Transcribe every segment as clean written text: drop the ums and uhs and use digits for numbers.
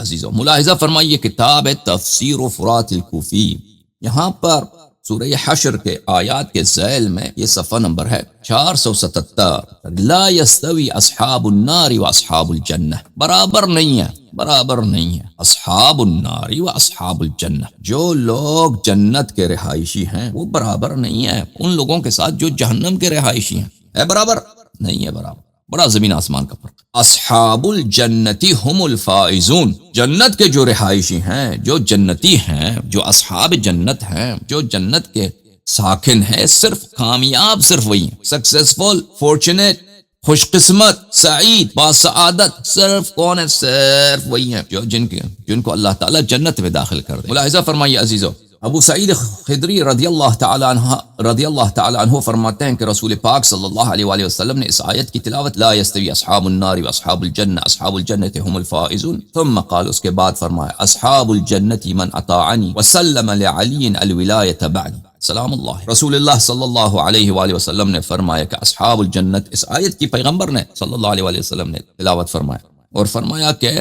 عزیزو ملاحظہ فرمائیے کتاب ہے تفسیر فرات الکوفی، یہاں پر سورہ حشر کے آیات کے ذیل میں یہ صفحہ نمبر ہے 477، لا یستوی اصحاب النار و اصحاب الجنہ، برابر نہیں ہے، برابر نہیں ہے اصحاب النار و اصحاب الجنہ، جو لوگ جنت کے رہائشی ہیں وہ برابر نہیں ہے ان لوگوں کے ساتھ جو جہنم کے رہائشی ہیں، ہے برابر نہیں ہے، برابر، بڑا زمین آسمان کا فرق۔ اصحاب الجنتی ہم الفائزون، جنت کے جو رہائشی ہیں، جو جنتی ہیں، جو اصحاب جنت ہیں، جو جنت کے ساکن ہیں، صرف کامیاب صرف وہی ہیں، سکسیسفل، فارچونیٹ، خوش قسمت، سعید، باسعادت، صرف کون ہے؟ صرف وہی ہیں جو جن کو اللہ تعالیٰ جنت میں داخل کر دے۔ ملاحظہ فرمائیے عزیزو، ابو سعید خدری رضی اللہ تعالی عنہ فرماتے ہیں کہ رسول پاک صلی اللہ علیہ وآلہ وسلم نے اس آیت کی تلاوت لا یستوی اصحاب النار و اصحاب الجنہ اصحاب الجنۃ هم الفائزون، ثم قال، اس کے بعد فرمایا اصحاب الجنۃ من اطاعنی وسلم لعلی الولایۃ بعد، سلام اللہ۔ رسول اللہ صلی اللہ علیہ وآلہ وسلم نے فرمایا کہ اصحاب الجنت، اس آیت کی پیغمبر نے صلی اللہ علیہ وآلہ وسلم نے تلاوت فرمایا اور فرمایا کہ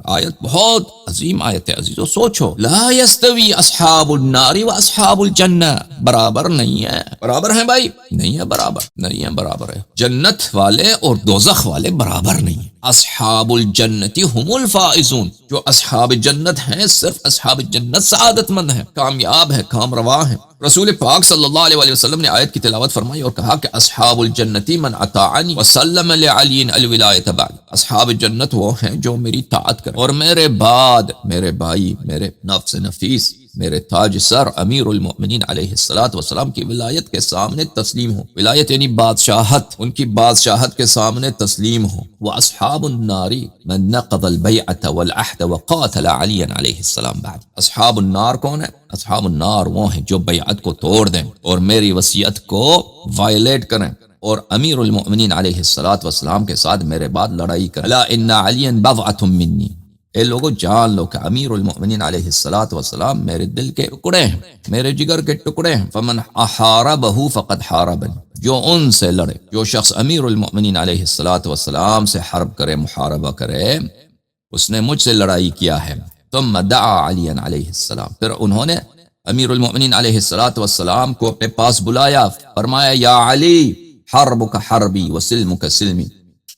آیت بہت عظیم آیت ہے عزیزو، سوچو، لا یستوی اصحاب النار و اصحاب الجنہ، برابر نہیں ہے، برابر ہیں بھائی؟ نہیں ہے برابر، نہیں ہے برابر ہے، جنت والے اور دوزخ والے برابر نہیں ہیں۔ اصحاب الجنت ہم الفائزون، جو اصحاب جنت ہیں صرف اصحاب جنت سعادت مند ہیں، کامیاب ہیں، کام روا ہیں۔ رسول پاک صلی اللہ علیہ وآلہ وسلم نے آیت کی تلاوت فرمائی اور کہا کہ اصحاب الجنتی من اطاعنی وسلم لعلی الولایۃ بعد، اصحاب جنت وہ ہیں جو میری طاعت کریں اور میرے بعد میرے بھائی، میرے نفس نفیس، میرے تاج سر امیر المؤمنین علیہ الصلوۃ والسلام کی ولایت کے سامنے تسلیم ہو، ولایت یعنی بادشاہت، ان کی بادشاہت کے سامنے تسلیم ہو۔ واصحاب النار من نقض البیعۃ والعہد وقاتل علی علیہ السلام بعد، اصحاب النار کون ہے؟ اصحاب النار وہ ہیں جو بیعت کو توڑ دیں اور میری وصیت کو وائلیٹ کریں اور امیر المؤمنین علیہ الصلوۃ والسلام کے ساتھ میرے بعد لڑائی کریں۔ الا ان علی بضعۃ منی، اے لوگوں جان لو کہ امیر المؤمنین علیہ الصلوۃ والسلام میرے دل کے ٹکڑے ہیں، میرے جگر کے ٹکڑے ہیں۔ فمن حاربہ فقد حاربنی، جو ان سے لڑے، جو شخص امیر المؤمنین علیہ الصلوۃ والسلام سے حرب کرے، محاربہ کرے، اس نے مجھ سے لڑائی کیا ہے۔ ثم دعا علی علیہ السلام، پھر انہوں نے امیر المؤمنین علیہ الصلوۃ والسلام کو اپنے پاس بلایا، فرمایا یا علی حربک حربی وسلمک سلمی،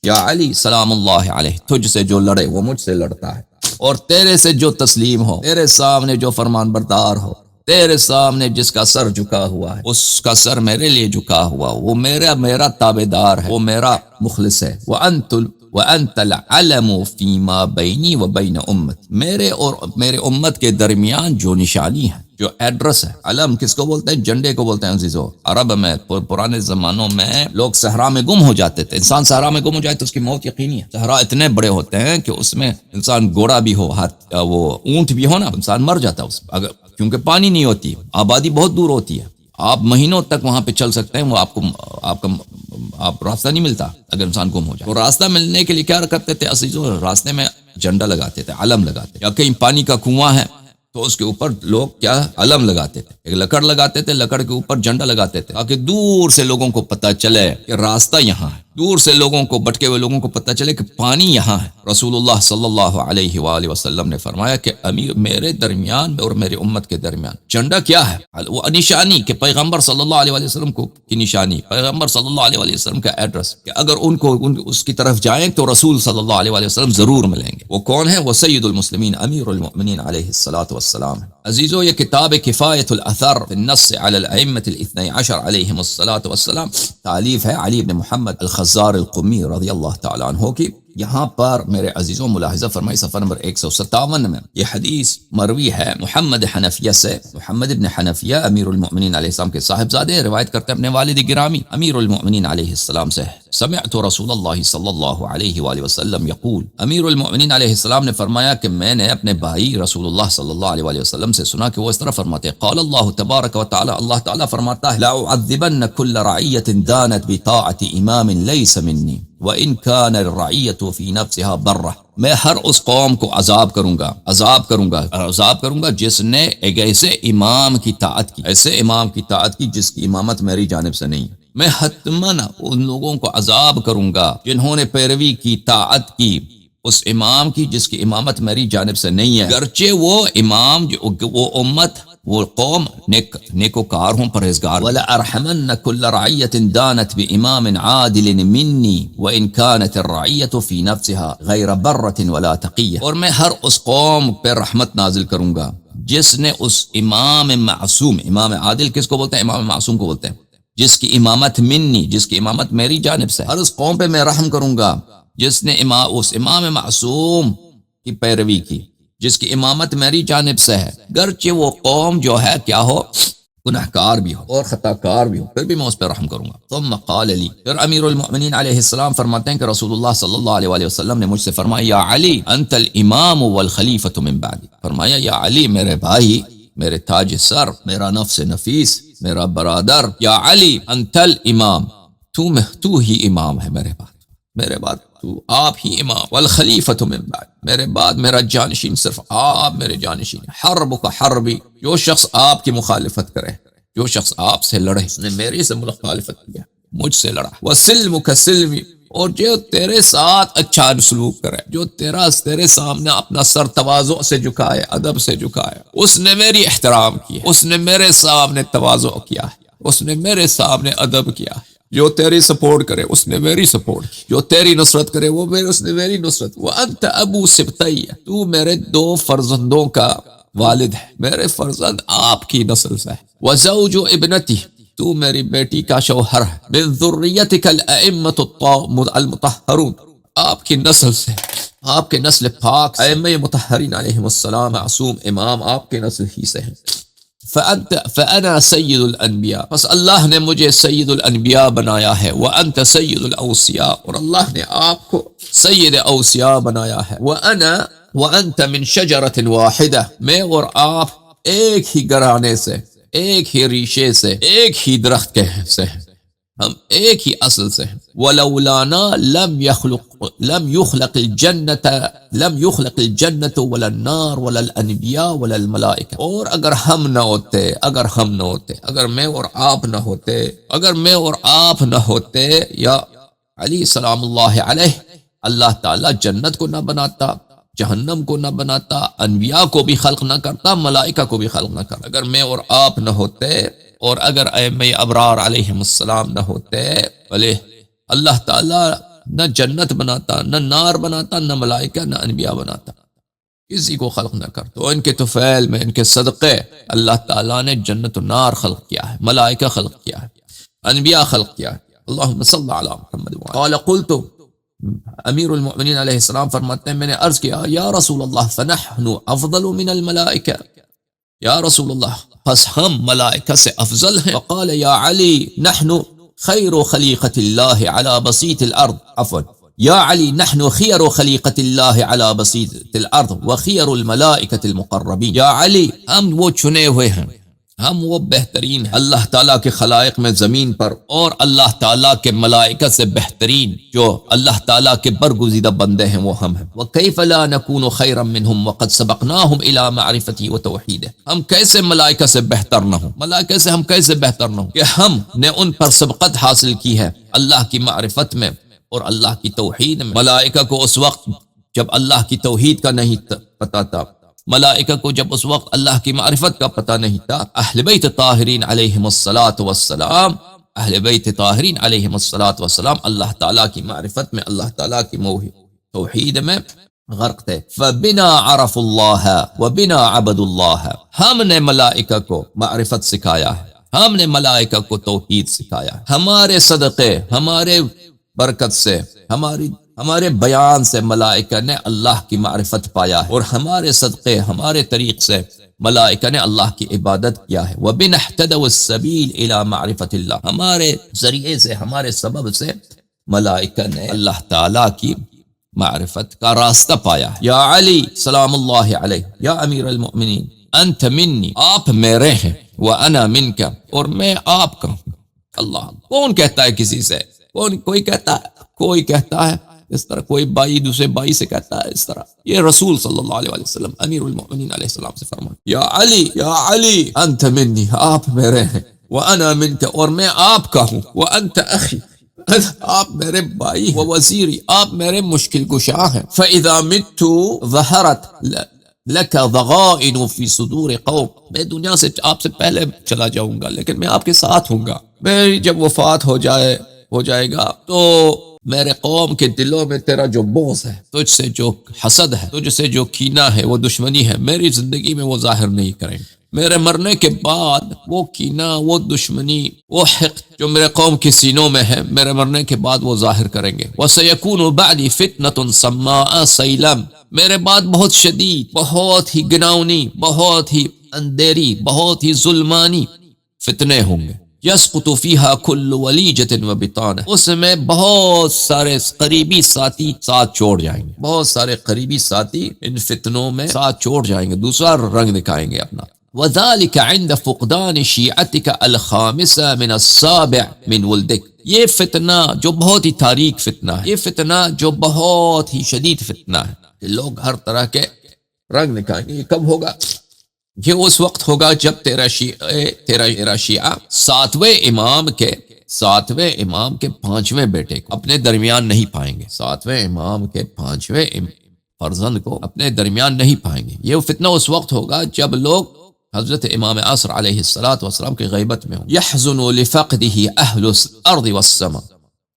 یا علی سلام اللہ علیہ، تجھ سے جو لڑے وہ مجھ سے لڑتا ہے، اور تیرے سے جو تسلیم ہو، تیرے سامنے جو فرمان بردار ہو، تیرے سامنے جس کا سر جھکا ہوا ہے، اس کا سر میرے لیے جھکا ہوا، وہ میرا تابعدار ہے، وہ میرا مخلص ہے۔ وَأَنْتَ الْعَلَمُ فِي مَا بَيْنِي وَبَيْنَ أُمَّتِي، میرے اور میرے امت کے درمیان جو نشانی ہے، جو ایڈریس ہے۔ علم کس کو بولتے ہیں؟ جھنڈے کو بولتے ہیں عزیزو۔ عرب میں پرانے زمانوں میں لوگ صحرا میں گم ہو جاتے تھے، انسان صحرا میں گم ہو جائے تو اس کی موت یقینی ہے۔ صحرا اتنے بڑے ہوتے ہیں کہ اس میں انسان گھوڑا بھی ہو، وہ اونٹ بھی ہو نا، انسان مر جاتا ہے اس اگر، کیونکہ پانی نہیں ہوتی، آبادی بہت دور ہوتی ہے، آپ مہینوں تک وہاں پہ چل سکتے ہیں، وہ آپ راستہ نہیں ملتا اگر انسان گم ہو جائے۔ تو راستہ ملنے کے لیے کیا کرتے تھے عزیزو؟ راستے میں جھنڈا لگاتے تھے، علم لگاتے تھے، یا کہیں پانی کا کنواں ہے تو اس کے اوپر لوگ کیا علم لگاتے تھے، ایک لکڑ لگاتے تھے، لکڑ کے اوپر جھنڈا لگاتے تھے تاکہ دور سے لوگوں کو پتہ چلے کہ راستہ یہاں ہے، دور سے لوگوں کو، بھٹکے ہوئے لوگوں کو پتہ چلے کہ پانی یہاں ہے۔ رسول اللہ صلی اللہ علیہ وآلہ وسلم نے فرمایا کہ امیر میرے درمیان اور میرے امت کے درمیان جھنڈا کیا ہے؟ وہ نشانی کہ پیغمبر صلی اللہ علیہ وآلہ وسلم کو کی نشانی، پیغمبر صلی اللہ علیہ وآلہ وسلم کا ایڈریس، کہ اگر ان کو اس کی طرف جائیں تو رسول صلی اللہ علیہ وآلہ وسلم ضرور ملیں گے۔ وہ کون ہے؟ وہ سید المسلمین امیر المؤمنین علیہ الصلوۃ والسلام۔ عزیزو، یہ کتاب کفایت الاثر فی النص علی الائمۃ الاثنی عشر علیہم الصلوۃ والسلام تالیف ہے علی بن محمد الخزار القمی رضی اللہ تعالیٰ عنہ کی۔ یہاں پر میرے عزیزوں ملاحظہ فرمائی صفحہ نمبر 157 میں یہ حدیث مروی ہے محمد حنفیہ سے، محمد ابن حنفیہ امیر المؤمنین علیہ السلام کے صاحبزادے، روایت کرتے ہیں اپنے والد گرامی امیر المؤمنین علیہ السلام سے، سمعت رسول اللہ صلی اللہ علیہ وآلہ وسلم یقول، امیر المؤمنین علیہ السلام نے فرمایا کہ میں نے اپنے بھائی رسول اللہ صلی اللہ علیہ وآلہ وسلم سے سنا کہ وہ اس طرح فرماتے ہیں، قال اللہ تبارک و تعالی، اللہ تعالی فرماتا ہے، لأعذبن كل رعیة دانت بطاعة امام لیس منی وَإِن كَانَ الرَّعِيَّةُ فِي نَفْسِهَا بَرَّةٌ، میں ہر اس قوم کو عذاب کروں گا جس نے ایک ایسے امام کی طاعت کی جس کی امامت میری جانب سے نہیں۔ میں حتماً ان لوگوں کو عذاب کروں گا جنہوں نے پیروی کی، طاعت کی اس امام کی جس کی امامت میری جانب سے نہیں ہے، گرچہ وہ امام وہ امت وہ قوم نیکوکار ہوں، پرہیزگار. وَلَأَرْحَمَنَّ كُلَّ رَعِيَّةٍ دَانَتْ بِإِمَامٍ عَادِلٍ مِّنِّي وَإِنْ كَانَتِ الرَّعِيَّةُ فِي نَفْسِهَا غَيْرَ بَرَّةٍ وَلَا تَقِيَّةٍ. اور میں ہر اس قوم پہ رحمت نازل کروں گا جس نے اس امام معصوم، امام عادل کس کو بولتے ہیں؟ امام معصوم کو بولتے ہیں، جس کی امامت منی، جس کی امامت میری جانب سے. ہر اس قوم پہ میں رحم کروں گا جس نے اس امام معصوم کی پیروی کی، جس کی امامت میری جانب سے ہے، گرچہ وہ قوم جو ہے کیا ہو، گناہکار بھی ہو اور خطا کار بھی ہو، پھر بھی میں اس پہ رحم کروں گا. ثم قال لی، پھر امیر المؤمنین علیہ السلام فرماتے ہیں کہ رسول اللہ صلی اللہ علیہ وآلہ وسلم نے مجھ سے فرمایا، یا علی انت الامام والخلیفۃ من بعدی. فرمایا یا علی میرے بھائی، میرے تاج سر، میرا نفس نفیس، میرا برادر، یا علی انت الامام، تو ہی امام ہے میرے بعد تو آپ ہی امام، والخلیفۃ من بعد، میرے بعد میرا جانشین صرف آپ میرے جانشین. حربک حربی، جو شخص آپ کی مخالفت کرے، جو شخص آپ سے لڑے، اس نے میری سے مخالفت کیا، مجھ سے لڑا. وسلمک سلمی، اور جو تیرے ساتھ اچھا سلوک کرے، جو تیرے سامنے اپنا سر تواضع سے جھکائے، ادب سے جھکائے، اس نے میری احترام کیا، اس نے میرے سامنے تواضع کیا، اس نے میرے سامنے ادب کیا. جو تیری سپورٹ کرے اس نے میری سپورٹ کی، جو تیری نصرت کرے اس نے میری نصرت. وانت ابو سبطی، تو میرے 2 فرزندوں کا والد ہے، میرے فرزند آپ کی نسل سے ہے. وزوج ابنتی، تو میری بیٹی کا شوہر ہے. من ذریتک الائمۃ المطہرون، آپ کی نسل سے، آپ کے نسل پاک ائمہ مطہرین علیہم السلام، معصوم امام آپ کے نسل ہی سے ہیں. فأنا سید الانبیاء، پس اللہ نے مجھے سید الانبیاء بنایا ہے. وانت سید الاوصیاء، اور اللہ نے آپ کو سید اوصیاء بنایا ہے. وانت من شجرۃ واحدہ، میں اور آپ ایک ہی گرانے سے، ایک ہی ریشے سے، ایک ہی درخت کے سے ہیں، ہم ایک ہی اصل سے ہیں. ولولانا لم يخلق الجنت ولا النار ولا الانبیاء ولا الملائکہ. اور اگر ہم نہ ہوتے، اگر میں اور آپ نہ ہوتے، یا علی سلام اللہ علیہ، اللہ تعالی جنت کو نہ بناتا، جہنم کو نہ بناتا، انبیاء کو بھی خلق نہ کرتا، ملائکہ کو بھی خلق نہ کرتا. اگر میں اور آپ نہ ہوتے، اور اگر ائمہ ابرار علیہم السلام نہ ہوتے، بھلے اللہ تعالیٰ نہ جنت بناتا، نہ نار بناتا، نہ ملائکہ، نہ انبیاء بناتا، کسی کو خلق نہ کرتا. تو ان کے طفیل میں، ان کے صدقے، اللہ تعالیٰ نے جنت و نار خلق کیا ہے، ملائکہ خلق کیا ہے، انبیاء خلق کیا ہے. اللہم صلی علی محمد. قال قلت، امیر المؤمنین علیہ السلام فرماتے ہیں میں نے عرض کیا، یا رسول اللہ فنحن افضل من الملائکہ، یا رسول اللہ پس ہم ملائکہ سے افضل ہیں. وقال یا علی نحن خیر خلیقۃ اللہ علی بسیط الارض، عفوا یا علی نحن خیر خلیقۃ اللہ علی بسیط الارض وخیر الملائکۃ المقربین. یا علی ہم وہ چنے ہوئے ہیں، ہم وہ بہترین ہیں اللہ تعالیٰ کے خلائق میں زمین پر، اور اللہ تعالیٰ کے ملائکہ سے بہترین جو اللہ تعالیٰ کے برگزیدہ بندے ہیں وہ ہم ہیں. وَكَيْفَ لَا نَكُونُ خَيْرًا مِّنْهُمْ وَقَدْ سَبَقْنَاهُمْ إِلَىٰ مَعْرِفَتِهِ وَتَوْحِيدِهِ. ہم کیسے ملائکہ سے بہتر نہ ہوں، ملائکہ سے ہم کیسے بہتر نہ ہوں کہ ہم نے ان پر سبقت حاصل کی ہے اللہ کی معرفت میں اور اللہ کی توحید میں. ملائکہ کو اس وقت جب اللہ کی توحید کا نہیں پتہ تھا، ملائکہ کو جب اس وقت اللہ کی معرفت کا پتہ نہیں تھا، اہل بیت طاہرین علیہم الصلاۃ والسلام، اہل بیت طاہرین علیہم الصلاۃ والسلام اللہ تعالیٰ کی معرفت میں، اللہ تعالیٰ کی توحید میں غرق تھے. فبنا عرف اللہ وبنا عبد اللہ، ہم نے ملائکہ کو معرفت سکھایا ہے، ہم نے ملائکہ کو توحید سکھایا ہے. ہمارے صدقے، ہمارے برکت سے، ہمارے بیان سے ملائکہ نے اللہ کی معرفت پایا ہے، اور ہمارے صدقے، ہمارے طریق سے ملائکہ نے اللہ کی عبادت کیا ہے. وَبِنَا اهْتَدَوْا السَّبِيلِ إِلَىٰ مَعْرِفَةِ اللَّهِ، ہمارے ذریعے سے، ہمارے سبب سے ملائکہ نے اللہ تعالیٰ کی معرفت کا راستہ پایا ہے. یا علی سلام اللہ علیہ، یا امیر المؤمنین، انت منی، آپ میرے ہیں، وَأَنَا مِنْكَ، اور میں آپ کا ہوں. اللہ، کون کہتا ہے کسی سے؟ کوئی کہتا ہے اس طرح، کوئی بھائی دوسرے بھائی سے کہتا ہے اس طرح. یہ رسول صلی اللہ علیہ وسلم امیر المؤمنین علیہ السلام سے فرمان، یا علی انت منی، آپ میرے ہیں، وانا منک، اور میں آپ کا ہوں، وانت اخی، آپ میرے بھائی و وزیری، آپ میرے مشکل کشا ہیں. فَإِذَا مِتُّ ظَهَرَتْ لَكَ ضَغَائِنُ فِي صُدُورِ قَوْمٍ، میں دنیا سے آپ سے پہلے چلا جاؤں گا لیکن میں آپ کے ساتھ ہوں گا. میری جب وفات ہو جائے گا تو میرے قوم کے دلوں میں تیرا جو بغض ہے، تجھ سے جو حسد ہے، تجھ سے جو کینہ ہے، وہ دشمنی ہے، میری زندگی میں وہ ظاہر نہیں کریں گے. میرے مرنے کے بعد وہ کینہ، وہ دشمنی، وہ حقد جو میرے قوم کے سینوں میں ہے، میرے مرنے کے بعد وہ ظاہر کریں گے. وَسَيَكُونُ بَعْدِ فِتْنَةٌ سَمَّاءَ سَيْلَمْ، میرے بعد بہت شدید، بہت ہی گناونی، بہت ہی اندھیری، بہت ہی ظلمانی فتنے ہوں گے. یسقط فیہا کل ولیجۃ وبطانہ، اس میں بہت سارے قریبی ساتھی ساتھ چھوڑ جائیں گے، بہت سارے قریبی ساتھی ان فتنوں میں ساتھ چھوڑ جائیں گے، دوسرا رنگ دکھائیں گے اپنا. وذلك عند فقدان شیعتک الخامسہ من السابع من ولدک، یہ فتنہ جو بہت ہی تاریک فتنہ ہے، یہ فتنہ جو بہت ہی شدید فتنہ ہے، کہ لوگ ہر طرح کے رنگ دکھائیں گے. یہ کب ہوگا؟ یہ اس وقت ہوگا جب تیرا شیعہ ساتویں امام کے پانچویں بیٹے کو اپنے درمیان نہیں پائیں گے، ساتویں امام کے پانچویں فرزند کو اپنے درمیان نہیں پائیں گے. یہ فتنہ اس وقت ہوگا جب لوگ حضرت امام عصر علیہ السلام کی غیبت میں ہوں. یحزن لفقدہ اہل الارض والسماء،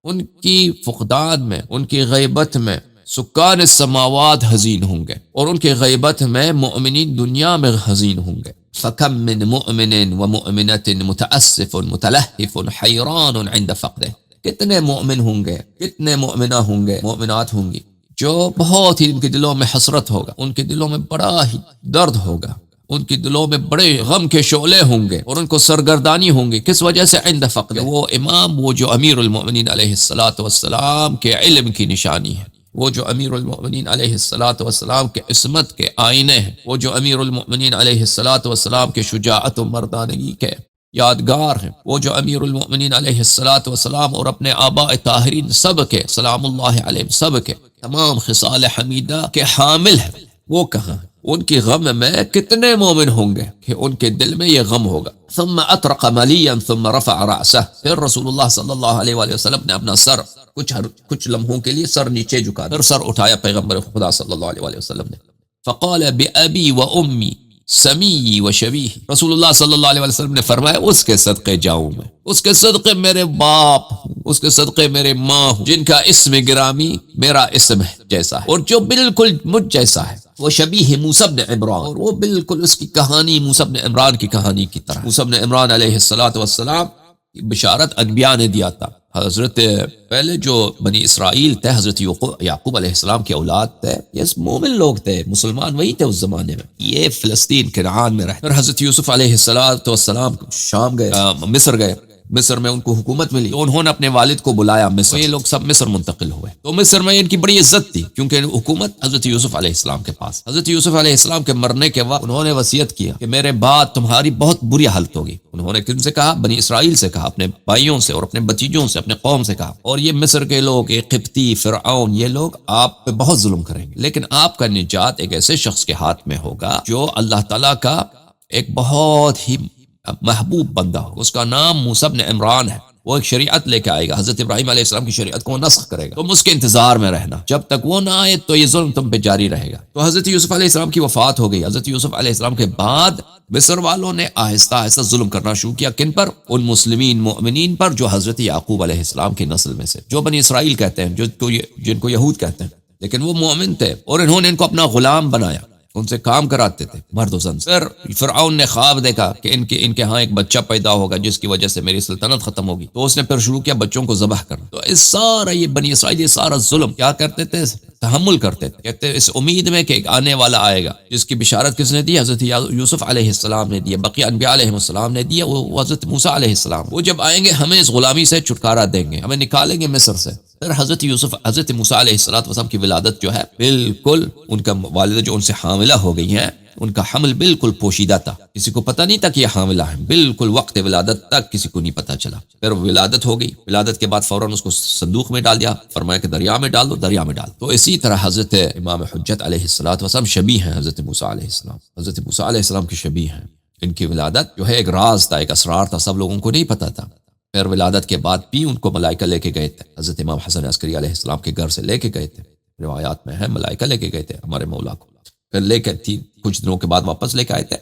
ان کی فقدان میں، ان کی غیبت میں سکان السماوات حزین ہوں گے، اور ان کے غیبت میں مؤمنین دنیا میں حزین ہوں گے. فَكَم مِّن مُؤْمِنٍ وَمُؤْمِنَةٍ مُتَأَسِّفٌ مُتَلَهِّفٌ حَيْرَانٌ عِندَ فَقْدِهِ، کتنے مؤمن ہوں گے، کتنے مؤمنہ ہوں گے، مؤمنات ہوں گی، جو بہت ہی ان کے دلوں میں حسرت ہوگا، ان کے دلوں میں بڑا ہی درد ہوگا، ان کے دلوں میں بڑے غم کے شعلے ہوں گے، اور ان کو سرگردانی ہوں گی. کس وجہ سے؟ عند فقد، وہ امام، وہ جو امیر المؤمنین علیہ السلام کے علم کی نشانی ہے، وہ جو امیر المؤمنین علیہ السلام کے عصمت کے آئینے ہیں، وہ جو امیر المؤمنین علیہ السلام کے شجاعت و مردانگی کے یادگار ہیں، وہ جو امیر المؤمنین علیہ السلام اور اپنے آباء طاہرین سب کے سلام اللہ علیہ سب کے تمام خصال حمیدہ کے حامل ہیں، وہ کہاں ہیں؟ ان کی غم میں کتنے مومن ہوں گے کہ ان کے دل میں یہ غم ہوگا. ثم اطرق ملیا ثم رفع رأسه، پھر رسول اللہ صلی اللہ علیہ وآلہ وسلم نے اپنا سر کچھ لمحوں کے لیے سر نیچے جھکا، پھر سر اٹھایا پیغمبر خدا صلی اللہ علیہ وآلہ وسلم نے. فقال بأبی و امی سمیی و شبیہی، رسول اللہ صلی اللہ علیہ وسلم نے فرمایا اس کے صدقے جاؤں میں، اس کے صدقے میرے باپ ہوں، اس کے صدقے میرے ماں ہوں، جن کا اسم گرامی میرا اسم جیسا ہے، اور جو بالکل مجھ جیسا ہے. وہ شبیہ موسیٰ بن عمران، اور وہ بالکل اس کی کہانی موسیٰ بن عمران کی کہانی کی طرح. موسیٰ بن عمران علیہ السلام بشارت انبیاء نے دیا تھا. حضرت پہلے جو بنی اسرائیل تھے، حضرت یعقوب علیہ السلام کے اولاد تھے، یہ مومن لوگ تھے، مسلمان وہی تھے اس زمانے میں. یہ فلسطین کنعان میں رہتے. پھر حضرت یوسف علیہ السلام شام گئے، مصر گئے، مصر میں ان کو حکومت ملی، تو انہوں نے اپنے والد کو بلایا مصر، یہ لوگ سب مصر منتقل ہوئے. تو مصر میں ان کی بڑی عزت تھی کیونکہ حکومت حضرت یوسف علیہ السلام کے پاس. حضرت یوسف علیہ السلام کے مرنے کے وقت انہوں نے وصیت کیا کہ میرے بعد تمہاری بہت بری حالت ہوگی. انہوں نے کن سے کہا؟ بنی اسرائیل سے کہا، اپنے بھائیوں سے اور اپنے بتیجوں سے، اپنے قوم سے کہا. اور یہ مصر کے لوگ، یہ قبطی، فرعون، یہ لوگ آپ پہ بہت ظلم کریں گے، لیکن آپ کا نجات ایک ایسے شخص کے ہاتھ میں ہوگا جو اللہ تعالیٰ کا ایک بہت ہی محبوب بندہ ہو. اس کا نام موسیٰ بن عمران ہے. وہ ایک شریعت لے کے آئے گا، حضرت ابراہیم علیہ السلام کی شریعت کو نسخ کرے گا. تم اس کے انتظار میں رہنا، جب تک وہ نہ آئے تو یہ ظلم تم پہ جاری رہے گا. تو حضرت یوسف علیہ السلام کی وفات ہو گئی. حضرت یوسف علیہ السلام کے بعد مصر والوں نے آہستہ آہستہ ظلم کرنا شروع کیا. کن پر؟ ان مسلمین مؤمنین پر جو حضرت یعقوب علیہ السلام کی نسل میں سے، جو بنی اسرائیل کہتے ہیں، جن کو یہود کہتے ہیں، لیکن وہ مومن تھے، اور انہوں نے ان کو اپنا غلام بنایا، ان سے کام کراتے تھے مرد و زن. پھر فرعون نے خواب دیکھا کہ ان کے ہاں ایک بچہ پیدا ہوگا جس کی وجہ سے میری سلطنت ختم ہوگی. تو اس نے پھر شروع کیا بچوں کو ذبح کرنا. تو اس سارا یہ بنی اسرائیل یہ سارا ظلم کیا کرتے تھے؟ تحمل کرتے تھے. کہتے اس امید میں کہ ایک آنے والا آئے گا جس کی بشارت کس نے دی؟ حضرت یوسف علیہ السلام نے دی، بقیہ انبیاء علیہ السلام نے دی، وہ حضرت موسیٰ علیہ السلام. وہ جب آئیں گے ہمیں اس غلامی سے چھٹکارا دیں گے، ہمیں نکالیں گے مصر سے. پھر حضرت موسیٰ علیہ السلام کی ولادت جو ہے بالکل، ان کا والدہ جو ان سے حاملہ ہو گئی ہیں، ان کا حمل بالکل پوشیدہ تھا، کسی کو پتہ نہیں تھا کہ یہ حاملہ ہے، بالکل وقت ولادت تک کسی کو نہیں پتہ چلا. پھر ولادت ہو گئی، ولادت کے بعد فوراً اس کو صندوق میں ڈال دیا، فرمایا کہ دریا میں ڈال دو، دریا میں ڈال. تو اسی طرح حضرت امام حجت علیہ السلام شبیہ ہیں حضرت موسیٰ علیہ السلام. حضرت موسیٰ علیہ السلام کی شبیہ ہیں. ان کی ولادت جو ہے ایک راز تھا، ایک اسرار تھا، سب لوگوں کو نہیں پتہ تھا. پھر ولادت کے بعد بھی ان کو ملائکہ لے کے گئے تھے، حضرت امام حسن عسکری علیہ السلام کے گھر سے لے کے گئے تھے، روایات میں ہے ملائکہ لے کے گئے تھے ہمارے مولا کو، پھر لے کے کچھ دنوں کے بعد واپس لے کے آئے تھے،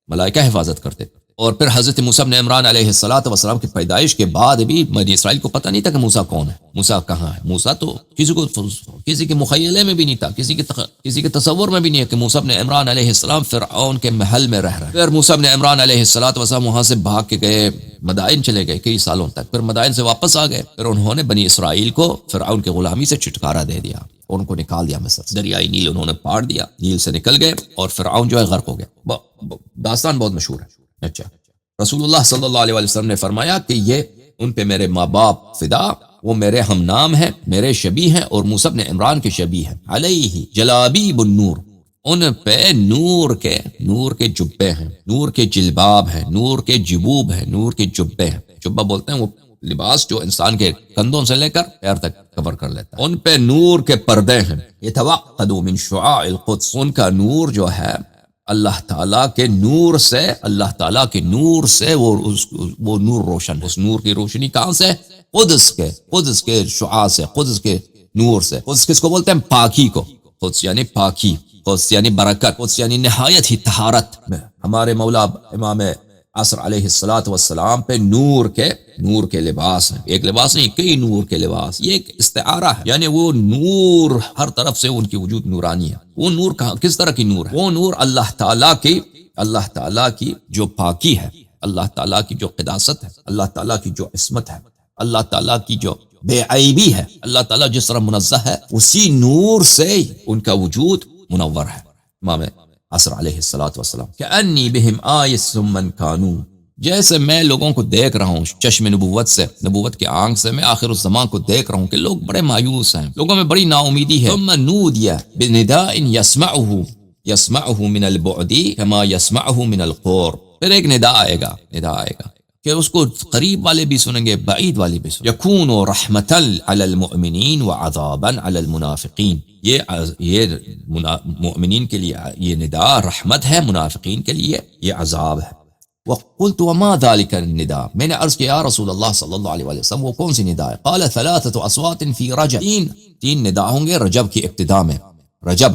ملائکہ حفاظت کرتے تھے۔ اور پھر حضرت موسیٰ بن عمران علیہ السلام کی پیدائش کے بعد بھی بنی اسرائیل کو پتہ نہیں تھا کہ موسیٰ کون ہے، موسیٰ کہاں ہے۔ موسیٰ تو کسی کے مخیلے میں بھی نہیں تھا، کسی کے تصور میں بھی نہیں ہے کہ موسیٰ بن عمران علیہ السلام فرعون کے محل میں رہ رہے ہیں۔ پھر موسیٰ بن عمران علیہ السلام وہاں سے بھاگ کے گئے، مدائن چلے گئے کئی سالوں تک، پھر مدائن سے واپس آ گئے، پھر انہوں نے بنی اسرائیل کو فرعون کے غلامی سے چھٹکارا دے دیا اور ان کو نکال دیا مصر، دریائے نیل انہوں نے پاڑ دیا، نیل سے نکل گئے اور فرعون جو ہے غرق ہو گیا۔ داستان بہت مشہور ہے۔ اچھا، رسول اللہ صلی اللہ علیہ وسلم نے فرمایا کہ یہ ان پہ میرے ماں باپ فدا، وہ میرے ہم نام ہیں، میرے شبیہ ہیں اور موسیٰ بن عمران کے شبیہ ہیں۔ علیہ جلابیب النور، ان پہ نور کے جبے ہیں، نور کے جلباب ہیں، نور کے جبوب ہیں، نور کے جبے ہیں۔ جبہ بولتے ہیں وہ لباس جو انسان کے کندھوں سے لے کر پیر تک کور کر لیتا ہے۔ ان پہ نور کے پردے ہیں، یتوقد من شعاع القدس، ان کا نور جو ہے اللہ تعالیٰ کے نور سے وہ نور روشن، اس نور کی روشنی کہاں سے؟ قدس کے شعاع سے، قدس کے نور سے۔ قدس کس کو بولتے ہیں؟ پاکی کو۔ قدس یعنی پاکی، قدس یعنی برکت، قدس یعنی نہایت ہی طہارت۔ ہمارے مولا امام عصر علیہ السلام پہ نور کے لباس ہیں، ایک لباس نہیں، کئی نور کے لباس۔ یہ ایک استعارہ ہے، یعنی وہ نور ہر طرف سے ان کی وجود نورانی ہے۔ وہ نور کس طرح کی نور ہے؟ وہ نور اللہ تعالیٰ کی جو پاکی ہے، اللہ تعالیٰ کی جو قداست ہے، اللہ تعالیٰ کی جو عصمت ہے، اللہ تعالیٰ کی جو بے عیبی ہے، اللہ تعالیٰ جس طرح منزہ ہے، اسی نور سے ان کا وجود منور ہے۔ امام عصر علیہ السلام کأنی بہم آیس من کانو، جیسے میں لوگوں کو دیکھ رہا ہوں چشم نبوت کے آنکھ سے، میں آخر الزمان کو دیکھ رہا ہوں کہ لوگ بڑے مایوس ہیں، لوگوں میں بڑی نا امیدی ہے۔ ثم نودی بنداء یسمعه من البعد كما يسمعه من القرب، پھر ایک ندا آئے گا کہ اس کو قریب والے بھی سنیں گے، بعید والے بھی سنیں گے۔ یکون رحمتا علی المؤمنین وعذابا علی المنافقین، یہ مؤمنین کے لیے یہ ندا رحمت ہے، منافقین کے لیے یہ عذاب ہے۔ وقلت وما ذلك النداء، میں نے عرض کیا یا رسول اللہ صلی اللہ علیہ وسلم وہ کون سی ندا ہے؟ قال ثلاثة اصوات فی رجب، تین ندا ہوں گے رجب کی ابتدا میں، رجب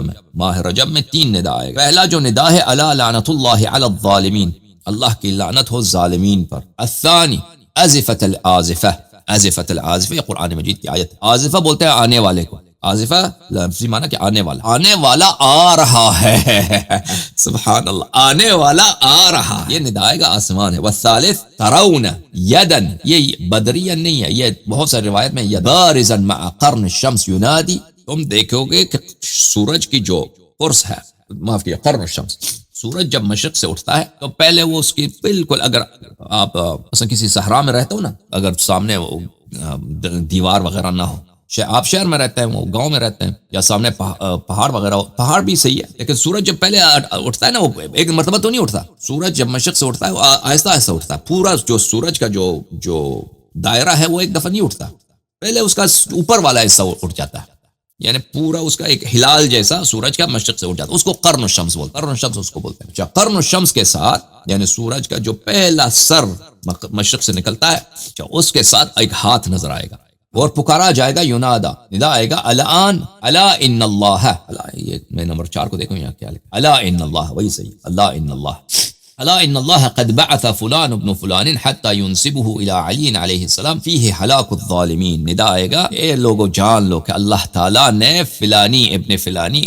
میں ماہ رجب میں تین ندا آئے گا۔ پہلا جو ندا ہے الا لعنت اللہ علی الظالمین، اللہ کی لعنت ہو ظالمین پر۔ الثانی ازفت العازفہ، یہ قرآن مجید کی آیت۔ آزفہ بولتے ہیں آنے والے کو، آزفہ لفظی معنی کہ آنے والا آ رہا ہے، سبحان اللہ، آنے والا آ رہا، یہ ندا آئے گا آسمان ہے۔ والثالث ترون یدن، یہ بدریہ نہیں ہے، یہ بہت ساری روایت میں بارزا مع قرن الشمس ینادی، تم دیکھو گے کہ سورج کی جو قرص ہے، معاف کیا، قرن الشمس، سورج جب مشرق سے اٹھتا ہے تو پہلے وہ اس کی بالکل، اگر آپ مثلا کسی صحرا میں رہتے ہو نا، اگر سامنے وہ دیوار وغیرہ نہ ہو، آپ شہر میں رہتے ہیں، وہ گاؤں میں رہتے ہیں، یا سامنے پہاڑ وغیرہ ہو، پہاڑ بھی صحیح ہے، لیکن سورج جب پہلے اٹھتا ہے نا، وہ ایک مرتبہ تو نہیں اٹھتا، سورج جب مشرق سے اٹھتا ہے وہ آہستہ آہستہ اٹھتا ہے، پورا جو سورج کا جو دائرہ ہے وہ ایک دفعہ نہیں اٹھتا، پہلے اس کا اوپر والا حصہ اٹھ جاتا ہے، یعنی پورا اس کا ایک ہلال جیسا سورج کا مشرق سے اٹھ جاتا ہے، اس کو قرن الشمس بولتے ہیں، قرن الشمس اس کو بولتے ہیں۔ قرن الشمس کے ساتھ یعنی سورج کا جو پہلا سر مشرق سے نکلتا ہے، اس کے ساتھ ایک ہاتھ نظر آئے گا اور پکارا جائے گا، یونادا، ندا آئے گا، الان الا ان اللہ، یہ میں نمبر 4 کو دیکھوں یہاں کیا لکھا، الا ان اللہ، وہی صحیح، الا ان اللہ، الا ان اللہ قد بعث فلان ابن فلان حتى ينسبه الى علی علیہ السلام فیہ ہلاک الظالمین، ندا آئے گا، اے لوگو جان لو کہ اللہ تعالیٰ نے فلانی ابن فلانی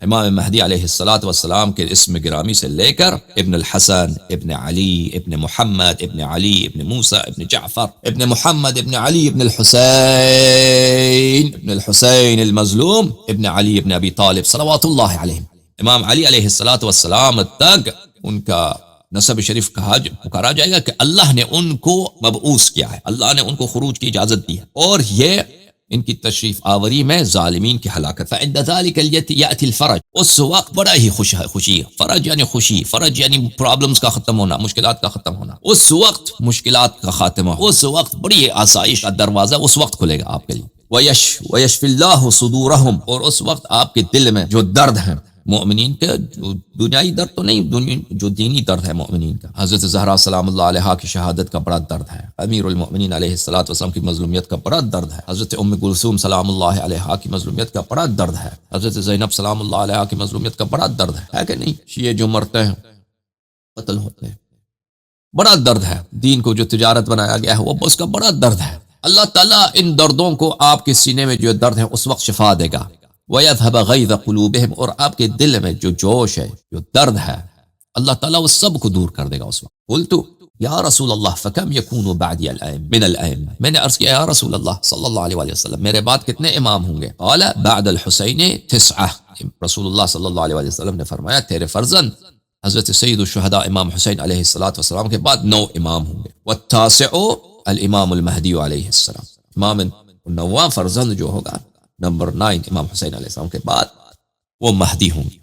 امام مہدی علیہ السلام کے اسم گرامی سے لے کر ابن الحسن، ابن علی، ابن محمد، ابن علی، ابن موسیٰ، ابن جعفر، ابن محمد، ابن علی، ابن الحسین المظلوم، ابن علی ابن ابی طالب صلوات اللہ علیہ، امام علی علیہ السلام تک ان کا نسب شریف پکارا جائے گا کہ اللہ نے ان کو مبعوث کیا ہے، اللہ نے ان کو خروج کی اجازت دی ہے، اور یہ ان کی تشریف آوری میں ظالمین کی ہلاکت۔ فعند ذلك یأتی الفرج، اس وقت بڑا ہی خوشی، فرج یعنی خوشی، فرج یعنی پرابلمز کا ختم ہونا، مشکلات کا ختم ہونا، اس وقت مشکلات کا خاتمہ، اس وقت بڑی آسائش کا دروازہ اس وقت کھلے گا آپ کے لیے۔ ویشفی اللہ صدورہم، اور اس وقت آپ کے دل میں جو درد ہیں مومنین کا دنیائی درد تو نہیں، جو دینی درد ہے مومنین کا. حضرت زہرا سلام اللہ علیہا کی شہادت کا بڑا درد ہے. امیر المؤمنین علیہ الصلوۃ والسلام کی مظلومیت کا بڑا درد ہے. حضرت ام کلثوم سلام اللہ علیہا کی مظلومیت کا بڑا درد ہے. حضرت زینب سلام اللہ علیہا کی مظلومیت کا بڑا درد ہے کہ نہیں؟ شیعہ جو مرتے ہیں، قتل ہوتے ہیں، بڑا درد ہے. دین کو جو تجارت بنایا گیا ہے وہ اس کا بڑا درد ہے. اللہ تعالیٰ ان دردوں کو آپ کے سینے میں جو درد ہے اس وقت شفا دے گا. وَيَذْهَبَ غَيْظَ قُلُوبِهِمْ، اور آپ کے دل میں جو جوش ہے، جو درد ہے، اللہ تعالیٰ وہ سب کو دور کر دے گا اس وقت. قُلْتُ یا رسول اللہ فَكَمْ يَكُونُ بَعْدِيَ مِنَ الْأَئِمَّةِ، میں نے عرض کیا یا رسول اللہ صلی اللہ علیہ وسلم میرے بعد کتنے امام ہوں گے؟ قال بعد الحسین 9. رسول اللہ صلی اللہ علیہ وسلم نے فرمایا تیرے فرزند حضرت سید الشہداء امام حسین علیہ السلام کے بعد 9 امام ہوں گے. والتاسع الامام المہدی علیہ السلام، امام 9واں فرزند جو ہوگا نمبر 9 امام حسین علیہ السلام کے بعد وہ مہدی ہوں گے.